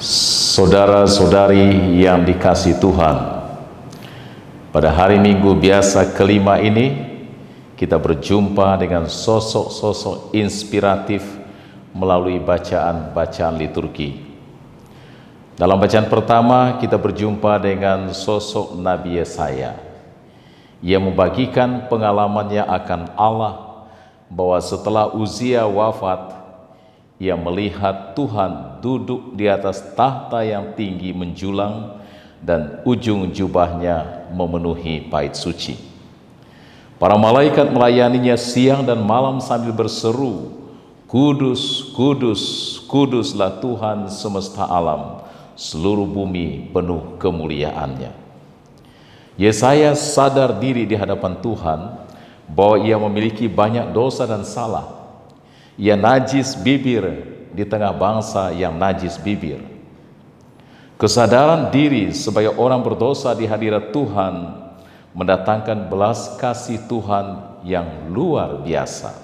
Saudara-saudari yang dikasihi Tuhan, pada hari Minggu biasa kelima ini kita berjumpa dengan sosok-sosok inspiratif melalui bacaan-bacaan liturgi. Dalam bacaan pertama kita berjumpa dengan sosok Nabi Yesaya. Ia membagikan pengalamannya akan Allah bahwa setelah Uzia wafat, ia melihat Tuhan duduk di atas tahta yang tinggi menjulang dan ujung jubahnya memenuhi bait suci. Para malaikat melayaninya siang dan malam sambil berseru, "Kudus, kudus, kuduslah Tuhan semesta alam, seluruh bumi penuh kemuliaannya." Yesaya sadar diri di hadapan Tuhan bahwa ia memiliki banyak dosa dan salah. Ia najis bibir di tengah bangsa yang najis bibir. Kesadaran diri sebagai orang berdosa di hadirat Tuhan mendatangkan belas kasih Tuhan yang luar biasa.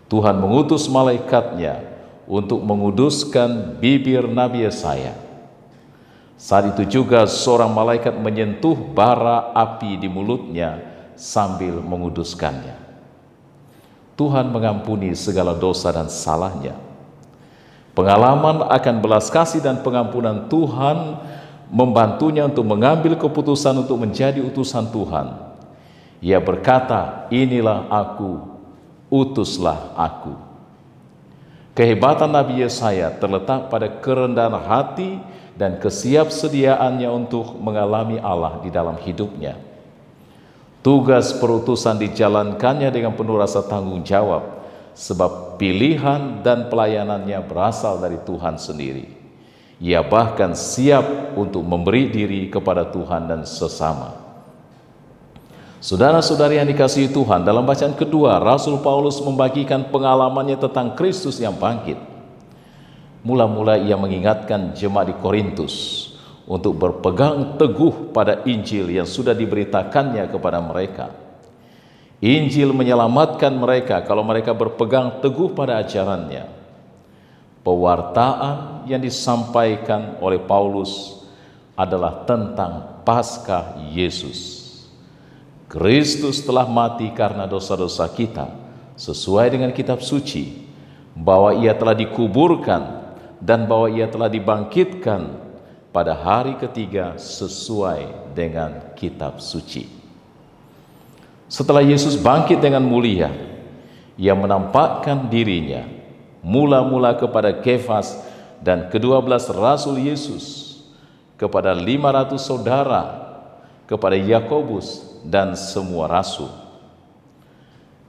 Tuhan mengutus malaikatnya untuk menguduskan bibir Nabi Yesaya. Saat itu juga seorang malaikat menyentuh bara api di mulutnya sambil menguduskannya. Tuhan mengampuni segala dosa dan salahnya. Pengalaman akan belas kasih dan pengampunan Tuhan membantunya untuk mengambil keputusan untuk menjadi utusan Tuhan. Ia berkata, "Inilah aku, utuslah aku." Kehebatan Nabi Yesaya terletak pada kerendahan hati dan kesiapsediaannya untuk mengalami Allah di dalam hidupnya. Tugas perutusan dijalankannya dengan penuh rasa tanggung jawab, sebab pilihan dan pelayanannya berasal dari Tuhan sendiri. Ia bahkan siap untuk memberi diri kepada Tuhan dan sesama. Saudara-saudari yang dikasihi Tuhan, dalam bacaan kedua, Rasul Paulus membagikan pengalamannya tentang Kristus yang bangkit. Mula-mula ia mengingatkan jemaat di Korintus untuk berpegang teguh pada Injil yang sudah diberitakannya kepada mereka. Injil menyelamatkan mereka kalau mereka berpegang teguh pada ajarannya. Pewartaan yang disampaikan oleh Paulus adalah tentang Paskah Yesus. Kristus telah mati karena dosa-dosa kita, sesuai dengan kitab suci, bahwa ia telah dikuburkan dan bahwa ia telah dibangkitkan pada hari ketiga sesuai dengan kitab suci. Setelah Yesus bangkit dengan mulia, ia menampakkan dirinya mula-mula kepada Kefas dan ke-12 Rasul Yesus, kepada 500 saudara, kepada Yakobus dan semua rasul.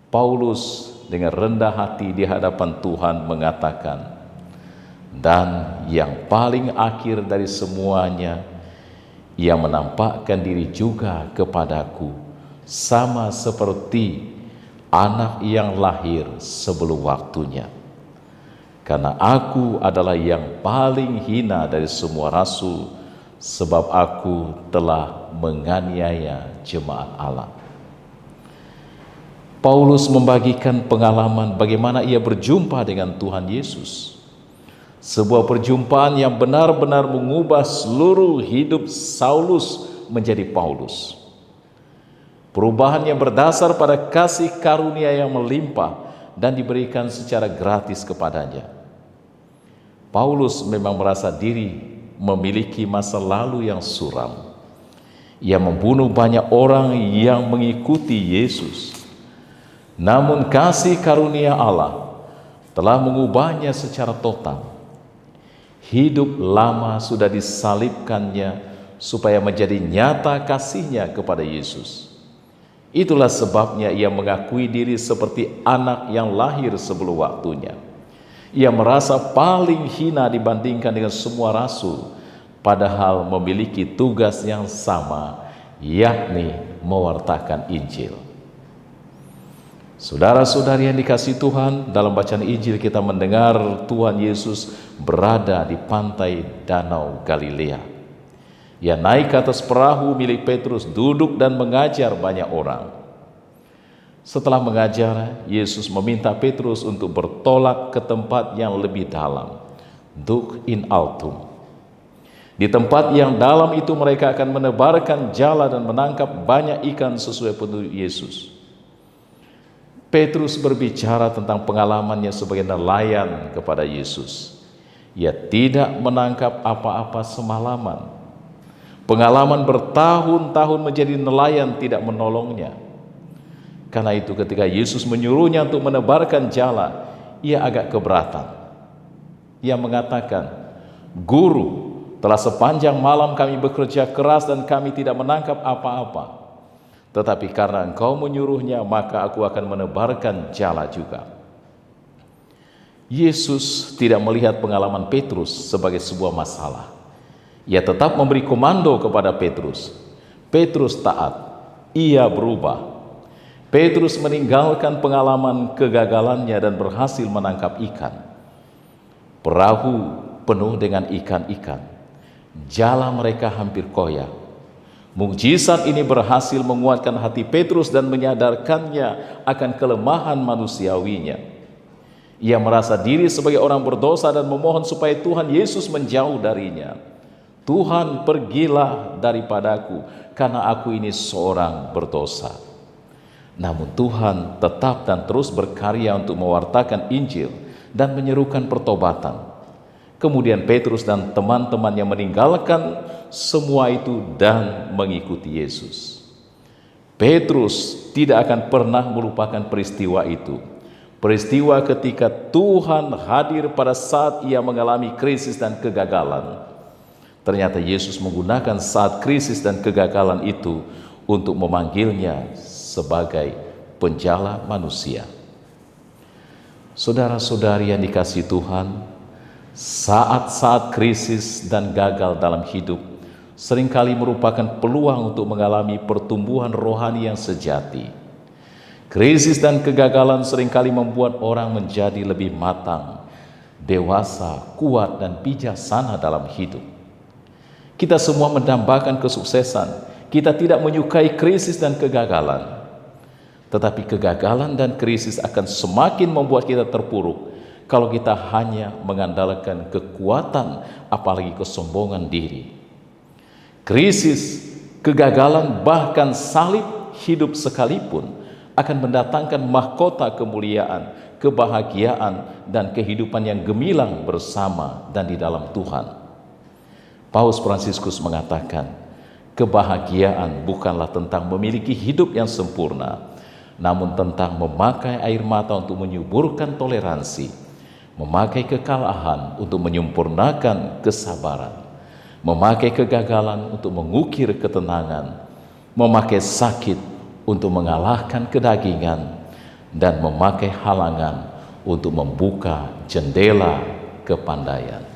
Paulus dengan rendah hati di hadapan Tuhan mengatakan, "Dan yang paling akhir dari semuanya, ia menampakkan diri juga kepadaku, sama seperti anak yang lahir sebelum waktunya. Karena aku adalah yang paling hina dari semua rasul, sebab aku telah menganiaya jemaat Allah." Paulus membagikan pengalaman bagaimana ia berjumpa dengan Tuhan Yesus. Sebuah perjumpaan yang benar-benar mengubah seluruh hidup Saulus menjadi Paulus. Perubahan yang berdasar pada kasih karunia yang melimpah dan diberikan secara gratis kepadanya. Paulus memang merasa diri memiliki masa lalu yang suram. Ia membunuh banyak orang yang mengikuti Yesus. Namun kasih karunia Allah telah mengubahnya secara total. Hidup lama sudah disalibkannya supaya menjadi nyata kasihnya kepada Yesus. Itulah sebabnya ia mengakui diri seperti anak yang lahir sebelum waktunya. Ia merasa paling hina dibandingkan dengan semua rasul, padahal memiliki tugas yang sama, yakni mewartakan Injil. Saudara-saudari yang dikasihi Tuhan, dalam bacaan Injil kita mendengar Tuhan Yesus berada di pantai Danau Galilea. Ia naik ke atas perahu milik Petrus, duduk dan mengajar banyak orang. Setelah mengajar, Yesus meminta Petrus untuk bertolak ke tempat yang lebih dalam, duk in altum, Di tempat yang dalam itu mereka akan menebarkan jala dan menangkap banyak ikan sesuai petunjuk Yesus. Petrus berbicara tentang pengalamannya sebagai nelayan kepada Yesus. Ia tidak menangkap apa-apa semalaman. Pengalaman bertahun-tahun menjadi nelayan tidak menolongnya. Karena itu ketika Yesus menyuruhnya untuk menebarkan jala, ia agak keberatan. Ia mengatakan, "Guru, telah sepanjang malam kami bekerja keras dan kami tidak menangkap apa-apa. Tetapi karena Engkau menyuruhnya, maka aku akan menebarkan jala juga." Yesus tidak melihat pengalaman Petrus sebagai sebuah masalah. Ia tetap memberi komando kepada Petrus. Petrus taat, ia berubah. Petrus meninggalkan pengalaman kegagalannya dan berhasil menangkap ikan. Perahu penuh dengan ikan-ikan. Jala mereka hampir koyak. Mukjizat ini berhasil menguatkan hati Petrus dan menyadarkannya akan kelemahan manusiawinya. Ia merasa diri sebagai orang berdosa dan memohon supaya Tuhan Yesus menjauh darinya. "Tuhan, pergilah daripadaku, karena aku ini seorang berdosa." Namun Tuhan tetap dan terus berkarya untuk mewartakan Injil dan menyerukan pertobatan. Kemudian Petrus dan teman-temannya meninggalkan semua itu dan mengikuti Yesus. Petrus tidak akan pernah melupakan peristiwa itu. Peristiwa ketika Tuhan hadir pada saat ia mengalami krisis dan kegagalan. Ternyata Yesus menggunakan saat krisis dan kegagalan itu untuk memanggilnya sebagai penjala manusia. Saudara-saudari yang dikasihi Tuhan, saat-saat krisis dan gagal dalam hidup seringkali merupakan peluang untuk mengalami pertumbuhan rohani yang sejati. Krisis dan kegagalan seringkali membuat orang menjadi lebih matang, dewasa, kuat, dan bijaksana dalam hidup. Kita semua mendambakan kesuksesan. Kita tidak menyukai krisis dan kegagalan. Tetapi kegagalan dan krisis akan semakin membuat kita terpuruk kalau kita hanya mengandalkan kekuatan, apalagi kesombongan diri. Krisis, kegagalan, bahkan salib hidup sekalipun akan mendatangkan mahkota kemuliaan, kebahagiaan, dan kehidupan yang gemilang bersama dan di dalam Tuhan. Paus Fransiskus mengatakan, kebahagiaan bukanlah tentang memiliki hidup yang sempurna, namun tentang memakai air mata untuk menyuburkan toleransi, memakai kekalahan untuk menyempurnakan kesabaran, memakai kegagalan untuk mengukir ketenangan, memakai sakit untuk mengalahkan kedagingan, dan memakai halangan untuk membuka jendela kepandaian.